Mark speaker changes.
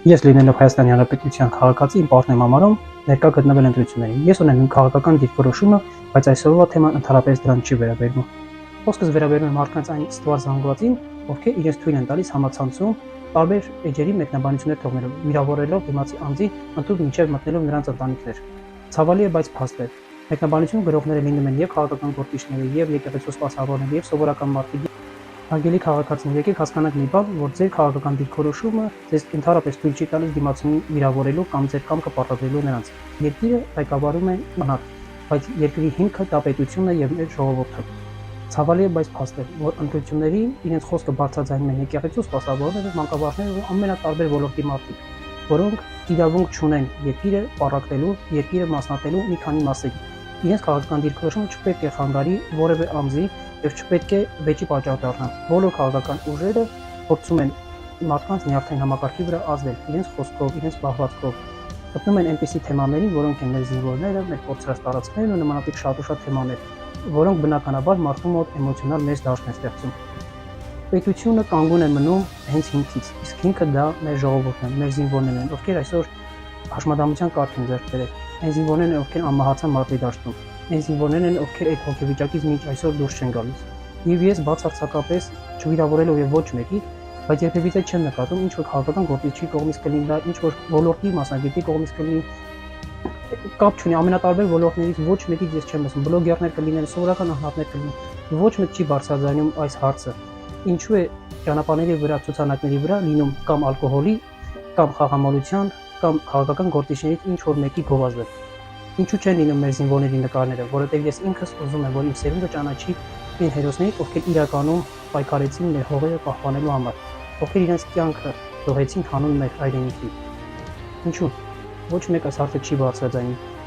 Speaker 1: Ես լինելով Հայաստանի Հանրապետության քաղաքացի իմ պարտն եմ համարում ներկա գտնվել ընտրություններին։ Ես ունեմ իմ քաղաքական դիրքորոշումը, բայց այսօրվա թեման ընդհանրապես դրան չի վերաբերվում։ Խոսքս վերաբերում է մարդկանց այն ստվար զանգվածին, ովքեր իրենց թույլ են տալիս համացանցում տարբեր էջերի մեկնաբանություններ թողնելով, վիրավորելով դիմացի անձին, ընդհանուր մինչև մտնելով նրանց ընտանիքներ։ Ցավալի է, բայց փաստ է։ Մեկնաբանություն գրողները լինում են եւ քաղաքական գործիչները, եւ եկեղեցու սպասավորները, եւ սովորական մարդիկ։ Հարգելի քաղաքացիներ, եկեք հասկանանք մի բան, որ ձեր քաղաքական դիրքորոշումը ձեզ ընդհանրապես թույլ չի տալիս դիմացինին վիրավորելու կամ ձեր կամքը պարտադրելու նրանց։ Երկիրը ղեկավարում է անհատ, բայց երկրի հիմքը դա պետությունն է եւ մեր ժողովուրդը։ Ցավալի է, բայց փաստ է, որ ընտրությունների իրենց խոսքը բարձրաձայնում են եկեղեցու սպասավորները, մանկաբարձները ու ամենատարբեր ոլորտի մարդիկ, որոնք իրավունք չունեն երկիրը պառակտելու, երկիրը մասնատելու մի քանի մասերի։ Իրենց քաղաքական դիրքորոշումը չպետք է խանգարի որևէ անձի եւ չպետք է վեճի պատճառ դառնա։ Բոլոր քաղաքական ուժերը փորձում են մարդկանց նյարդային համակարգի վրա ազդել իրենց խոսքով, իրենց պահվածքով։ Գտնում են այնպիսի թեմաներին, որոնք են մեր զինվորները, մեր փորձրած տարածքներն ու նմանատիպ շատ թեմաներ, որոնք բնականաբար մարդու մոտ էմոցիոնալ մեծ դաշտ են ստեղծում։ Պետությունը կանգուն է մնում հենց հիմքից, իսկ հիմքը դա մեր ժողովուրդն է, մեր զինվորներն են, ովքեր այսօր հաշմանդամության կարգ են ձեռք բերել։ Այն զինվորներն են, ովքեր անմահացան մարտի դաշտում։ Այն զինվորներն են, ովքեր այդ հոգեվիճակից մինչ այսօր դուրս չեն գալիս։ Եվ ես բացարձակապես չվիրավորելով եւ ոչ մեկի, բայց երբևիցե չեմ նկատում ինչ որ քաղաքական գործիչի կողմից կլինի դա, ինչ որ ոլորտի մասնագետի կողմից կլինի, կապ չունի, ամենատարբեր ոլորտներից ոչ մեկից ես չեմ ասում, բլոգերներ կլինեն, սովորական անհատներ կլինեն, ոչ մեկ չի բարձրաձայնում այս հարցը։ Ինչու է ճանապարհների վրա, ցուցանակների վրա լինում կամ ալկոհոլի, կամ խաղամոլության, կամ քաղաքական գործիչներից ինչ որ մեկի գովազդը։ Ինչու չեն լինում մեր զինվորների նկարները, որովհետև ես ինքս ուզում եմ, որ իմ սերունդը ճանաչի այն հերոսներին, ովքեր իրականում պայքարեցին մեր հողերը պահպանելու համար, ովքեր իրենց կյանքը թողեցին հանուն մեր հայրենիքի։ Ինչու՞ ոչ մեկ այս հարցը չի բարձրաձայնում։